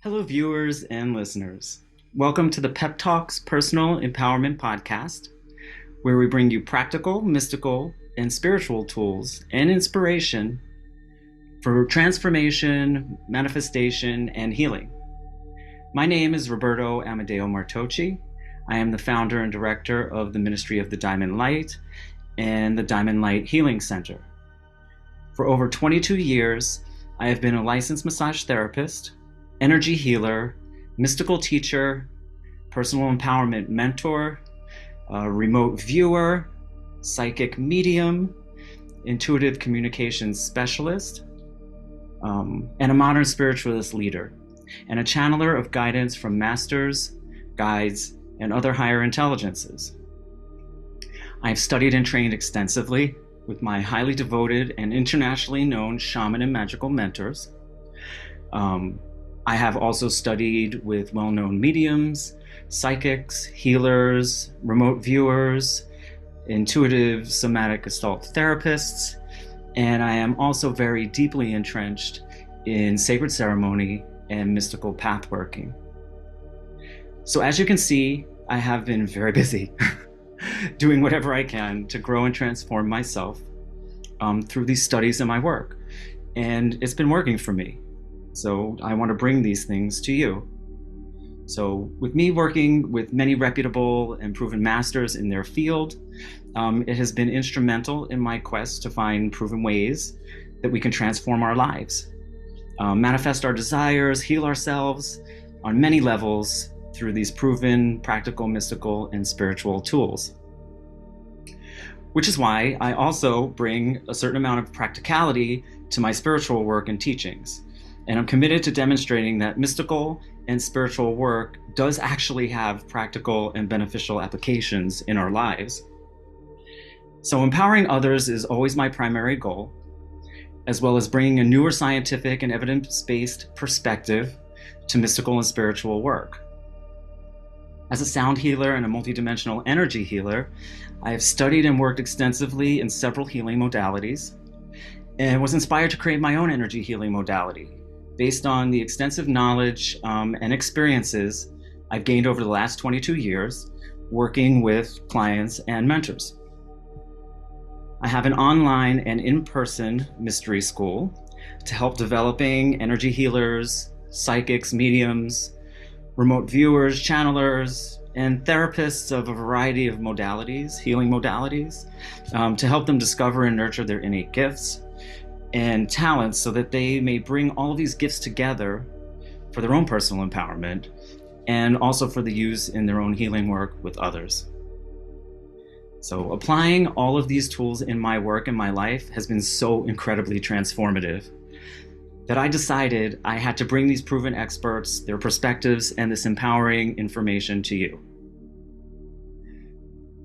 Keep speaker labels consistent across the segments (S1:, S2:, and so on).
S1: Hello, viewers and listeners. Welcome to the Peptalkz Personal Empowerment Podcast, where we bring you practical, mystical, and spiritual tools and inspiration for transformation, manifestation, and healing. My name is Roberto Amedeo Martocci. I am the founder and director of the Ministry of the Diamond Light and the Diamond Light Healing Center. For over 22 years, I have been a licensed massage therapist, energy healer, mystical teacher, personal empowerment mentor, remote viewer, psychic medium, intuitive communications specialist, and a modern spiritualist leader, and a channeler of guidance from masters, guides, and other higher intelligences. I've studied and trained extensively with my highly devoted and internationally known shaman and magical mentors. I have also studied with well-known mediums, psychics, healers, remote viewers, intuitive somatic gestalt therapists, and I am also very deeply entrenched in sacred ceremony and mystical pathworking. So as you can see, I have been very busy doing whatever I can to grow and transform myself through these studies and my work, and it's been working for me. So I want to bring these things to you. So with me working with many reputable and proven masters in their field, it has been instrumental in my quest to find proven ways that we can transform our lives, manifest our desires, heal ourselves on many levels through these proven, practical, mystical, and spiritual tools. Which is why I also bring a certain amount of practicality to my spiritual work and teachings. And I'm committed to demonstrating that mystical and spiritual work does actually have practical and beneficial applications in our lives. So empowering others is always my primary goal, as well as bringing a newer scientific and evidence-based perspective to mystical and spiritual work. As a sound healer and a multidimensional energy healer, I have studied and worked extensively in several healing modalities and was inspired to create my own energy healing modality, based on the extensive knowledge and experiences I've gained over the last 22 years working with clients and mentors. I have an online and in-person mystery school to help developing energy healers, psychics, mediums, remote viewers, channelers, and therapists of a variety of modalities, healing modalities, to help them discover and nurture their innate gifts and talents so that they may bring all of these gifts together for their own personal empowerment and also for the use in their own healing work with others. So applying all of these tools in my work and my life has been so incredibly transformative that I decided I had to bring these proven experts, their perspectives, and this empowering information to you.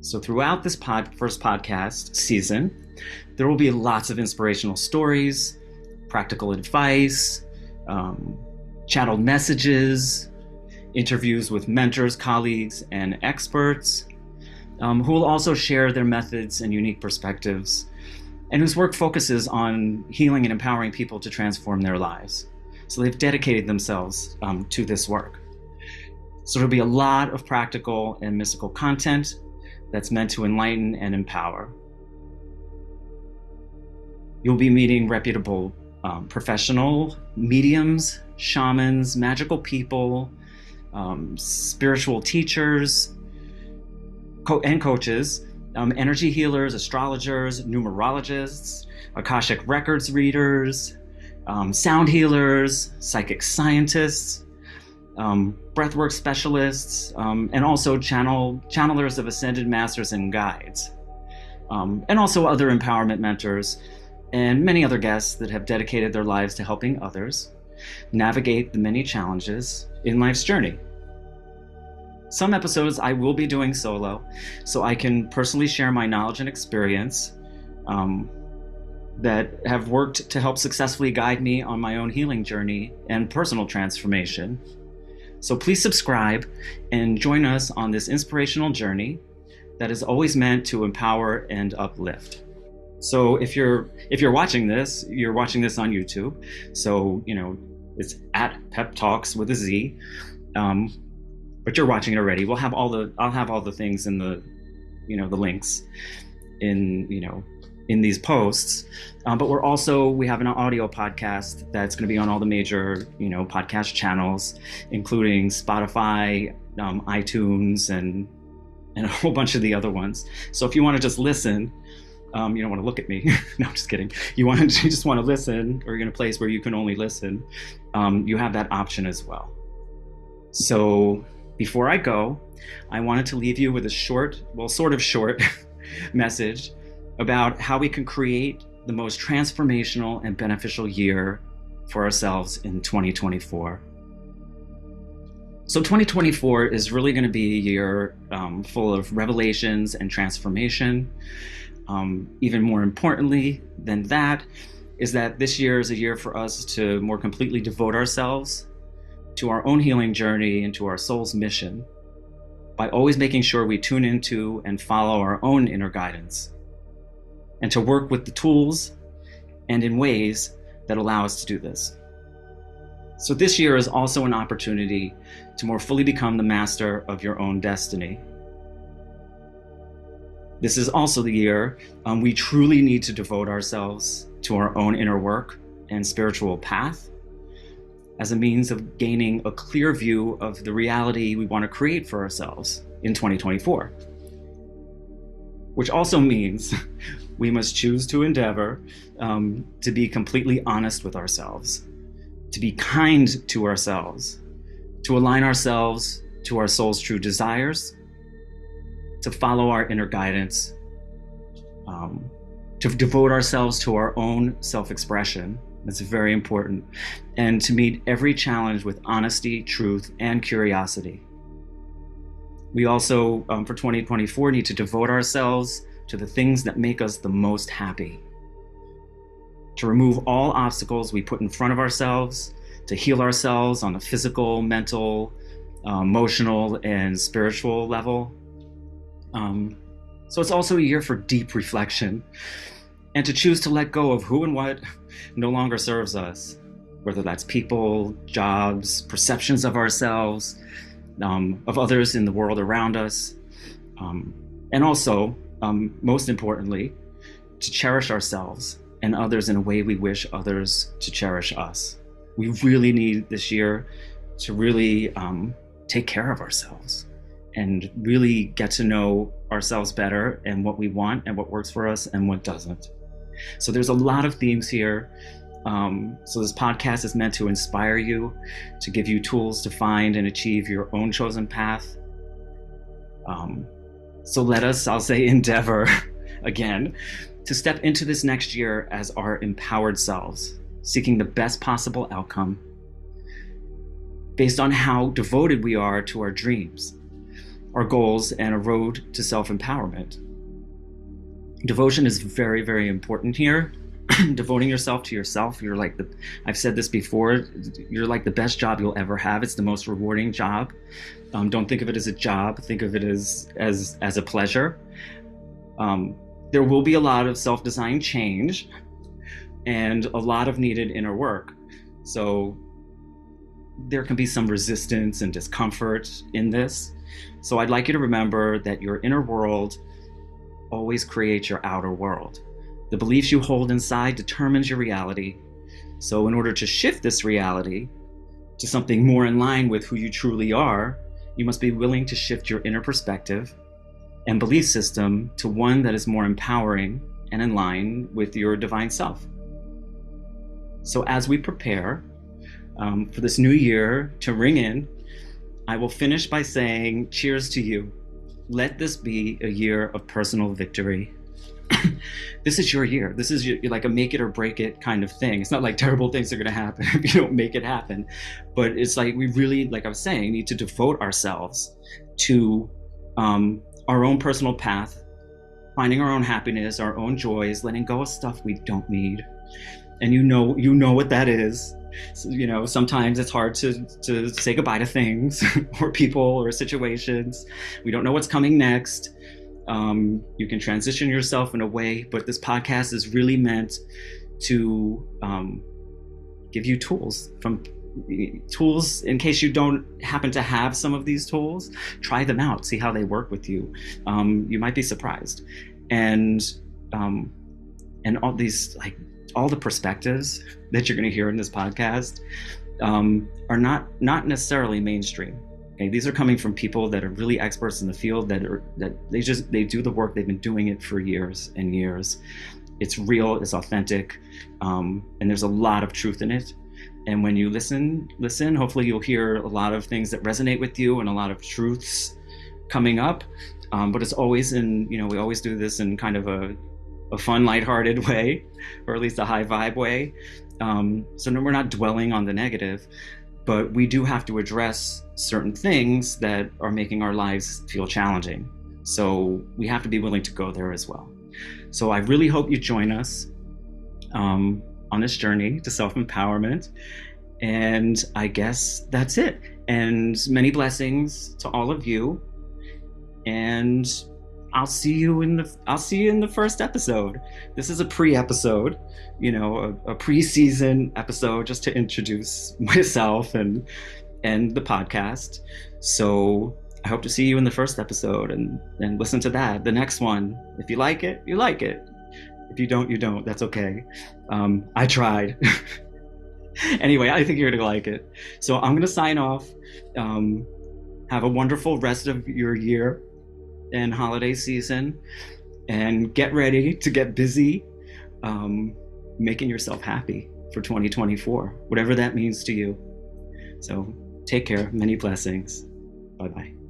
S1: So throughout this first podcast season, there will be lots of inspirational stories, practical advice, channeled messages, interviews with mentors, colleagues, and experts, who will also share their methods and unique perspectives, and whose work focuses on healing and empowering people to transform their lives. So they've dedicated themselves to this work. So there'll be a lot of practical and mystical content that's meant to enlighten and empower. You'll be meeting reputable professional mediums, shamans, magical people, spiritual teachers, and coaches, energy healers, astrologers, numerologists, Akashic records readers, sound healers, psychic scientists, breathwork specialists, and also channelers of ascended masters and guides, and also other empowerment mentors, and many other guests that have dedicated their lives to helping others navigate the many challenges in life's journey. Some episodes I will be doing solo, so I can personally share my knowledge and experience that have worked to help successfully guide me on my own healing journey and personal transformation. So please subscribe and join us on this inspirational journey that is always meant to empower and uplift. So if you're watching this, you're watching this on YouTube. So, It's at Peptalkz with a Z. But you're watching it already. I'll have all the things in the, the links in these posts. But we have an audio podcast that's going to be on all the major, podcast channels, including Spotify, iTunes, and a whole bunch of the other ones. So if you want to just listen, you don't want to look at me. No, I'm just kidding. You just want to listen, or you're in a place where you can only listen, you have that option as well. So before I go, I wanted to leave you with a short message about how we can create the most transformational and beneficial year for ourselves in 2024. So 2024 is really going to be a year full of revelations and transformation. Even more importantly than that is that this year is a year for us to more completely devote ourselves to our own healing journey and to our soul's mission by always making sure we tune into and follow our own inner guidance, and to work with the tools and in ways that allow us to do this. So this year is also an opportunity to more fully become the master of your own destiny. This is also the year we truly need to devote ourselves to our own inner work and spiritual path as a means of gaining a clear view of the reality we want to create for ourselves in 2024. Which also means we must choose to endeavor to be completely honest with ourselves, to be kind to ourselves, to align ourselves to our soul's true desires, to follow our inner guidance, to devote ourselves to our own self-expression. That's very important. And to meet every challenge with honesty, truth, and curiosity. We also, for 2024, need to devote ourselves to the things that make us the most happy. To remove all obstacles we put in front of ourselves, to heal ourselves on a physical, mental, emotional, and spiritual level. So it's also a year for deep reflection, and to choose to let go of who and what no longer serves us, whether that's people, jobs, perceptions of ourselves, of others in the world around us, and also, most importantly, to cherish ourselves and others in a way we wish others to cherish us. We really need this year to really take care of ourselves and really get to know ourselves better and what we want and what works for us and what doesn't. So there's a lot of themes here. So this podcast is meant to inspire you, to give you tools to find and achieve your own chosen path. So let us, I'll say, endeavor again to step into this next year as our empowered selves, seeking the best possible outcome based on how devoted we are to our dreams, our goals, and a road to self-empowerment. Devotion is very, very important here. Devoting yourself to yourself, I've said this before, you're like the best job you'll ever have. It's the most rewarding job. Don't think of it as a job, think of it as a pleasure. There will be a lot of self-designed change and a lot of needed inner work. So there can be some resistance and discomfort in this. So I'd like you to remember that your inner world always creates your outer world. The beliefs you hold inside determines your reality. So in order to shift this reality to something more in line with who you truly are, you must be willing to shift your inner perspective and belief system to one that is more empowering and in line with your divine self. So as we prepare for this new year to ring in, I will finish by saying, cheers to you. Let this be a year of personal victory. This is your year. This is like a make it or break it kind of thing. It's not like terrible things are going to happen if you don't make it happen. But it's like we really, like I was saying, need to devote ourselves to our own personal path, finding our own happiness, our own joys, letting go of stuff we don't need. And you know what that is. So, sometimes it's hard to say goodbye to things or people or situations. We don't know what's coming next. You can transition yourself in a way, but this podcast is really meant to give you tools from tools, in case you don't happen to have some of these tools, try them out, see how they work with you. You might be surprised. And all these, like, all the perspectives that you're going to hear in this podcast are not necessarily mainstream. Okay, these are coming from people that are really experts in the field, that they do the work. They've been doing it for years and years. It's real, it's authentic, and there's a lot of truth in it. And when you listen, hopefully you'll hear a lot of things that resonate with you and a lot of truths coming up. But it's always we always do this in kind of a fun, lighthearted way, or at least a high vibe way. So we're not dwelling on the negative, but we do have to address certain things that are making our lives feel challenging. So we have to be willing to go there as well. So I really hope you join us on this journey to self-empowerment. And I guess that's it. And many blessings to all of you. And I'll see you in the first episode. This is a pre-episode, a pre-season episode, just to introduce myself and the podcast. So I hope to see you in the first episode and listen to that. The next one, if you like it, you like it. If you don't, you don't. That's okay. I tried. Anyway, I think you're gonna like it. So I'm gonna sign off. Have a wonderful rest of your year and holiday season, and get ready to get busy making yourself happy for 2024, whatever that means to you. So take care. Many blessings. Bye-bye.